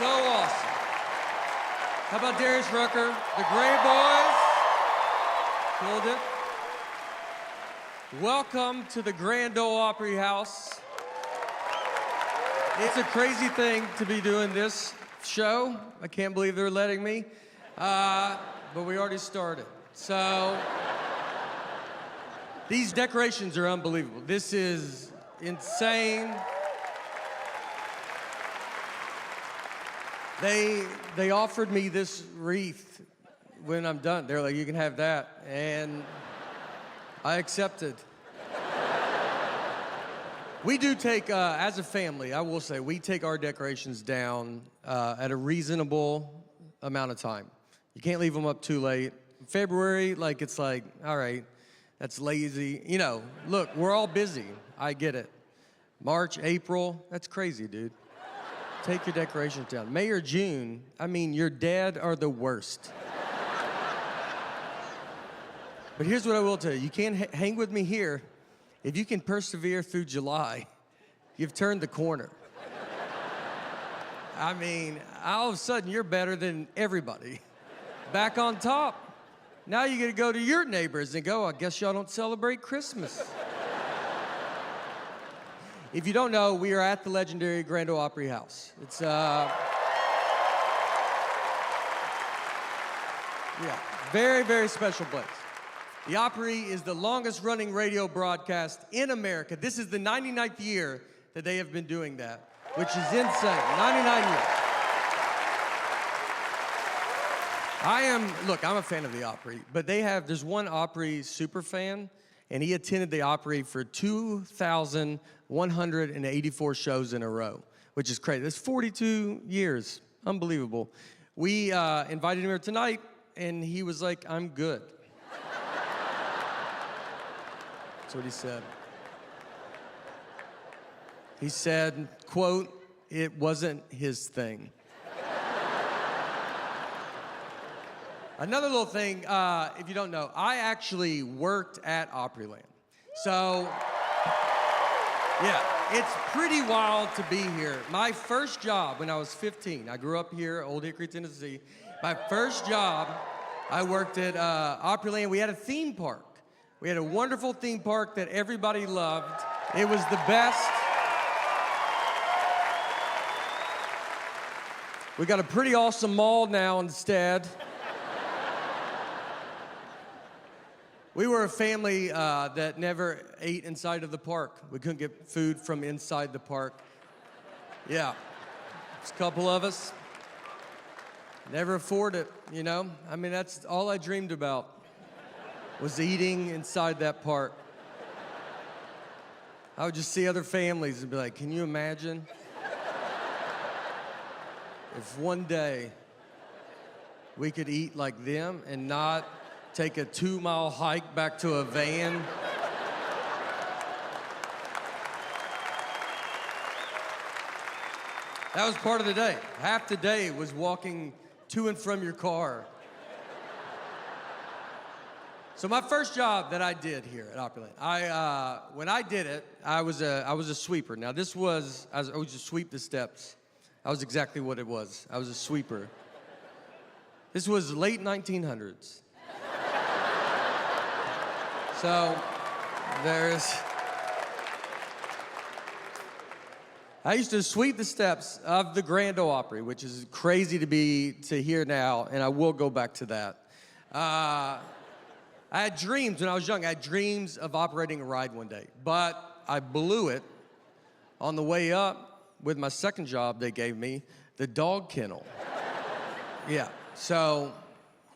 So awesome. How about Darius Rucker, the Gray Boys? Killed it. Welcome to the Grand Ole Opry House. It's a crazy thing to be doing this show. I can't believe they're letting me. But we already started. So, these decorations are unbelievable. This is insane. They offered me this wreath when I'm done. They're like, you can have that. And I accepted. We do take, as a family, I will say, we take our decorations down at a reasonable amount of time. You can't leave them up too late. February, it's like, all right, that's lazy. You know, look, we're all busy. I get it. March, April, that's crazy, dude. Take your decorations down. May or June, I mean, your dad are the worst. But here's what I will tell you. You can't hang with me here. If you can persevere through July, you've turned the corner. I mean, all of a sudden, you're better than everybody. Back on top. Now you get to go to your neighbors and go, I guess y'all don't celebrate Christmas. If you don't know, we are at the legendary Grand Ole Opry House. It's, very, very special place. The Opry is the longest running radio broadcast in America. This is the 99th year that they have been doing that, which is insane. 99 years. I'm a fan of the Opry, but there's one Opry super fan, and he attended the Opry for 2,184 shows in a row, which is crazy. That's 42 years. Unbelievable. We invited him here tonight, and he was like, I'm good. That's what he said. He said, quote, it wasn't his thing. Another little thing, if you don't know, I actually worked at Opryland. So, yeah, it's pretty wild to be here. My first job when I was 15, I grew up here, Old Hickory, Tennessee. My first job, I worked at Opryland. We had a theme park. We had a wonderful theme park that everybody loved. It was the best. We got a pretty awesome mall now instead. We were a family that never ate inside of the park. We couldn't get food from inside the park. Yeah, there's a couple of us. Never afford it, you know? I mean, that's all I dreamed about, was eating inside that park. I would just see other families and be like, can you imagine if one day we could eat like them and not take a 2-mile hike back to a van? That was part of the day. Half the day was walking to and from your car. So my first job that I did here at Opryland, when I did it, I was a sweeper. Now I would just sweep the steps. That was exactly what it was. I was a sweeper. This was late 1900s. So I used to sweep the steps of the Grand Ole Opry, which is crazy to hear now, and I will go back to that. I had dreams when I was young. I had dreams of operating a ride one day, but I blew it on the way up with my second job they gave me, the dog kennel. Yeah, so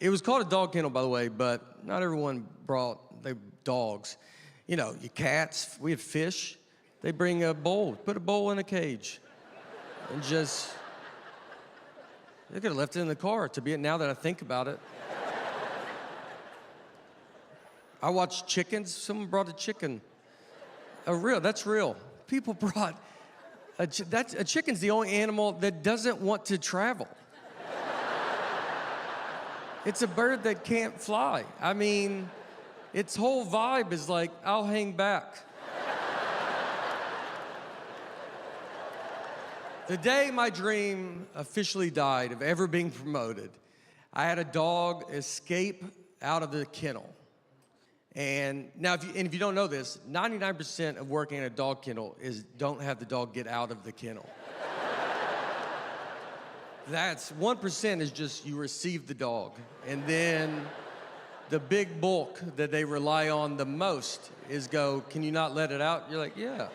it was called a dog kennel, by the way, but not everyone brought their dogs. You know, your cats, we had fish. They bring a bowl, put a bowl in a cage, and just, they could have left it in the car, now that I think about it. I watched chickens. Someone brought a chicken. That's real. People brought, a chicken's the only animal that doesn't want to travel. It's a bird that can't fly. I mean, its whole vibe is like, I'll hang back. The day my dream officially died of ever being promoted, I had a dog escape out of the kennel. And now, if you don't know this, 99% of working in a dog kennel is don't have the dog get out of the kennel. That's 1% is just you receive the dog. And then the big bulk that they rely on the most is go, can you not let it out? You're like, yeah,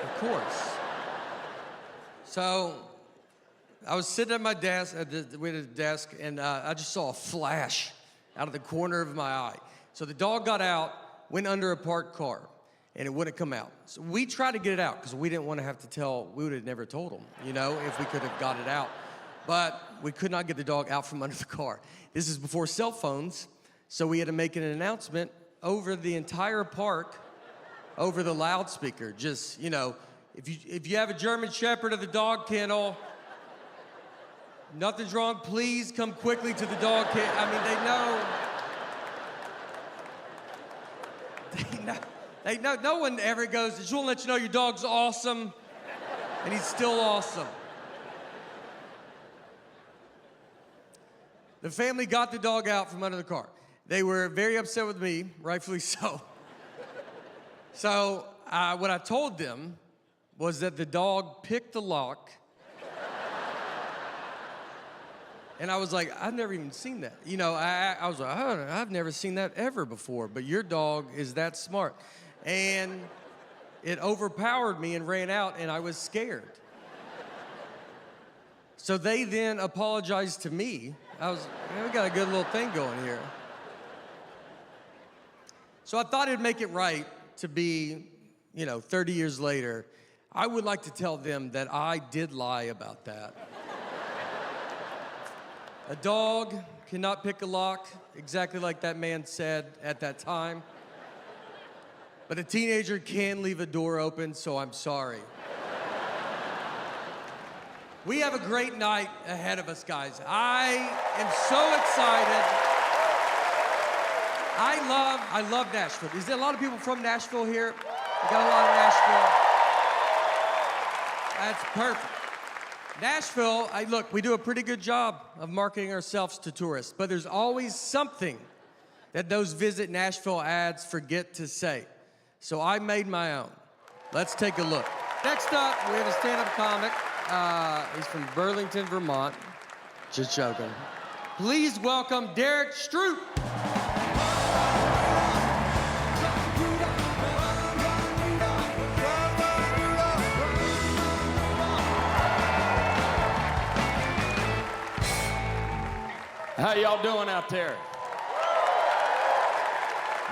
of course. So I was sitting at my desk, and I just saw a flash out of the corner of my eye. So the dog got out, went under a parked car, and it wouldn't come out. So we tried to get it out because we didn't want to have to tell, we would have never told them, if we could have got it out. But we could not get the dog out from under the car. This is before cell phones, so we had to make an announcement over the entire park, over the loudspeaker. Just, if you have a German Shepherd at the dog kennel, nothing's wrong, please come quickly to the dog kennel. I mean, they know. No one ever goes, just want to let you know your dog's awesome, and he's still awesome. The family got the dog out from under the car. They were very upset with me, rightfully so. So what I told them was that the dog picked the lock. And I was like, I've never even seen that. I was like, I've never seen that ever before, but your dog is that smart. And it overpowered me and ran out, and I was scared. So they then apologized to me. I was, we got a good little thing going here. So I thought it'd make it right to be, 30 years later, I would like to tell them that I did lie about that. A dog cannot pick a lock, exactly like that man said at that time. But a teenager can leave a door open, so I'm sorry. We have a great night ahead of us, guys. I am so excited. I love Nashville. Is there a lot of people from Nashville here? We got a lot of Nashville. That's perfect. Nashville, look, we do a pretty good job of marketing ourselves to tourists, but there's always something that those Visit Nashville ads forget to say. So I made my own. Let's take a look. Next up, we have a stand-up comic. He's from Burlington, Vermont. Just joking. Please welcome Derek Stroup. How y'all doing out there?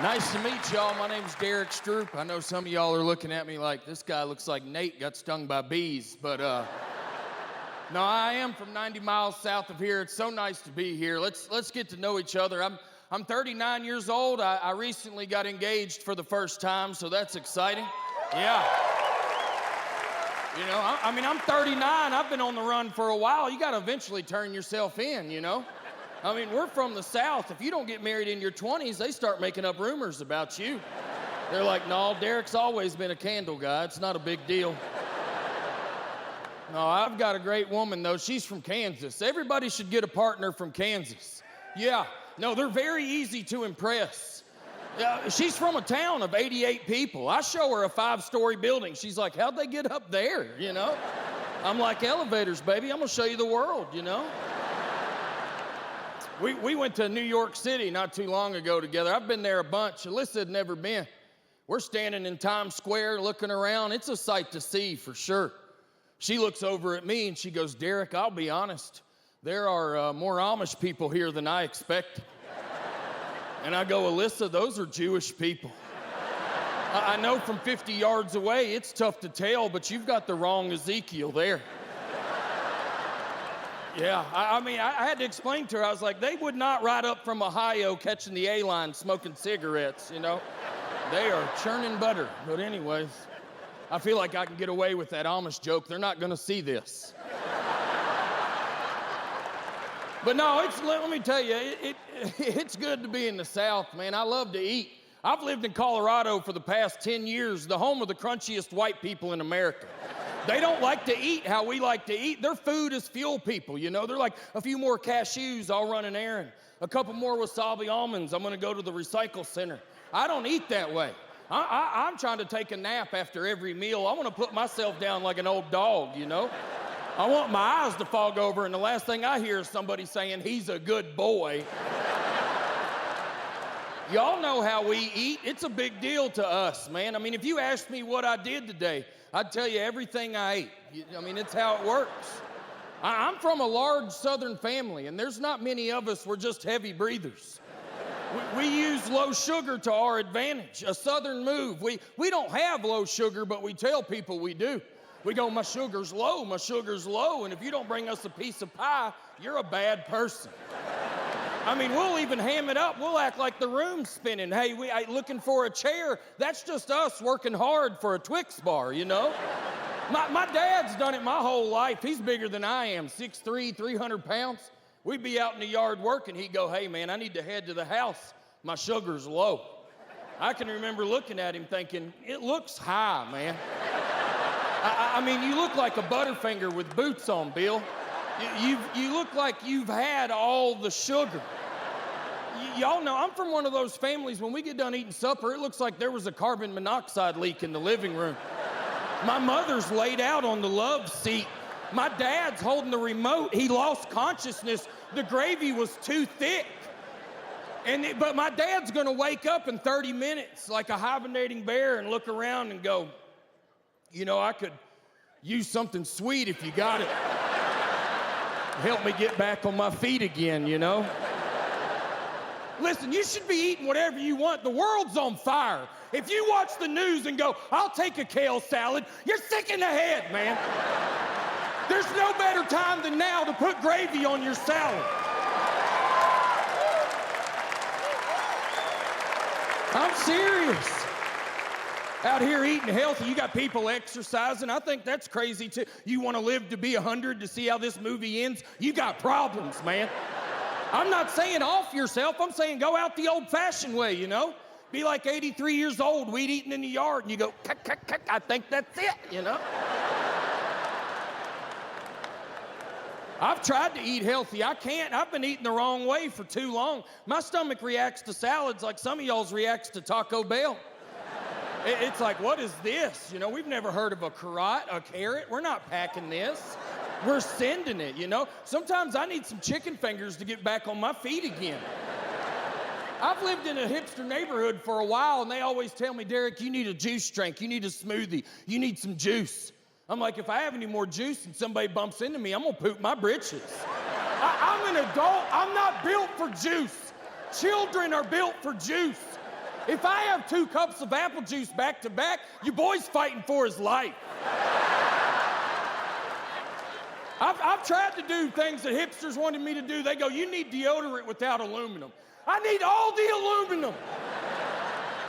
Nice to meet y'all. My name's Derek Stroup. I know some of y'all are looking at me like, this guy looks like Nate got stung by bees, but no, I am from 90 miles south of here. It's so nice to be here. Let's get to know each other. I'm 39 years old. I recently got engaged for the first time, so that's exciting. Yeah. I'm 39. I've been on the run for a while. You got to eventually turn yourself in, we're from the South. If you don't get married in your 20s, they start making up rumors about you. They're like, no, Derek's always been a candle guy. It's not a big deal. No, I've got a great woman, though. She's from Kansas. Everybody should get a partner from Kansas. Yeah. No, they're very easy to impress. She's from a town of 88 people. I show her a 5-story building. She's like, how'd they get up there, I'm like, elevators, baby. I'm going to show you the world, We went to New York City not too long ago together. I've been there a bunch. Alyssa had never been. We're standing in Times Square looking around. It's a sight to see for sure. She looks over at me and she goes, Derek, I'll be honest. There are more Amish people here than I expected. And I go, Alyssa, those are Jewish people. I know from 50 yards away it's tough to tell, but you've got the wrong Ezekiel there. Yeah, I had to explain to her. I was like, they would not ride up from Ohio catching the A-line smoking cigarettes, They are churning butter. But anyways, I feel like I can get away with that Amish joke. They're not going to see this. But no, let me tell you, it's good to be in the South, man. I love to eat. I've lived in Colorado for the past 10 years, the home of the crunchiest white people in America. They don't like to eat how we like to eat. Their food is fuel people, you know? They're like, a few more cashews, I'll run an errand. A couple more wasabi almonds, I'm gonna go to the recycle center. I don't eat that way. I'm trying to take a nap after every meal. I wanna put myself down like an old dog, you know? I want my eyes to fog over, and the last thing I hear is somebody saying, he's a good boy. Y'all know how we eat. It's a big deal to us, man. I mean, if you asked me what I did today, I'd tell you everything I ate. I mean, it's how it works. I'm from a large Southern family, and there's not many of us. We're just heavy breathers. We use low sugar to our advantage, a Southern move. We don't have low sugar, but we tell people we do. We go, my sugar's low, and if you don't bring us a piece of pie, you're a bad person. I mean, we'll even ham it up. We'll act like the room's spinning. Hey, we looking for a chair. That's just us working hard for a Twix bar, you know? My dad's done it my whole life. He's bigger than I am, 6'3", 300 pounds. We'd be out in the yard working. He'd go, hey, man, I need to head to the house. My sugar's low. I can remember looking at him thinking, it looks high, man. I mean, you look like a Butterfinger with boots on, Bill. You look like you've had all the sugar. Y'all know, I'm from one of those families, when we get done eating supper, it looks like there was a carbon monoxide leak in the living room. My mother's laid out on the love seat. My dad's holding the remote. He lost consciousness. The gravy was too thick. But my dad's gonna wake up in 30 minutes like a hibernating bear and look around and go, you know, I could use something sweet if you got it. Help me get back on my feet again, you know? Listen, you should be eating whatever you want. The world's on fire. If you watch the news and go, I'll take a kale salad, you're sick in the head, man. There's no better time than now to put gravy on your salad. I'm serious. Out here eating healthy, you got people exercising. I think that's crazy too. You want to live to be 100 to see how this movie ends? You got problems, man. I'm not saying off yourself. I'm saying go out the old-fashioned way, you know? Be like 83 years old, weed eating in the yard, and you go, cuck, cuck, cuck, I think that's it, you know? I've tried to eat healthy. I can't. I've been eating the wrong way for too long. My stomach reacts to salads like some of y'all's reacts to Taco Bell. It's like, what is this? You know, we've never heard of a carrot. We're not packing this. We're sending it, you know? Sometimes I need some chicken fingers to get back on my feet again. I've lived in a hipster neighborhood for a while, and they always tell me, Derek, you need a juice drink. You need a smoothie. You need some juice. I'm like, if I have any more juice and somebody bumps into me, I'm gonna poop my britches. I'm an adult. I'm not built for juice. Children are built for juice. If I have 2 cups of apple juice back to back, your boy's fighting for his life. I've tried to do things that hipsters wanted me to do. They go, you need deodorant without aluminum. I need all the aluminum.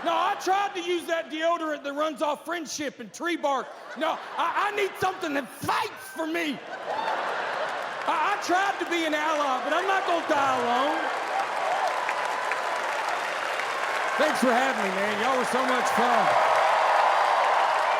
No, I tried to use that deodorant that runs off friendship and tree bark. No, I need something that fights for me. I tried to be an ally, but I'm not gonna die alone. Thanks for having me, man. Y'all were so much fun.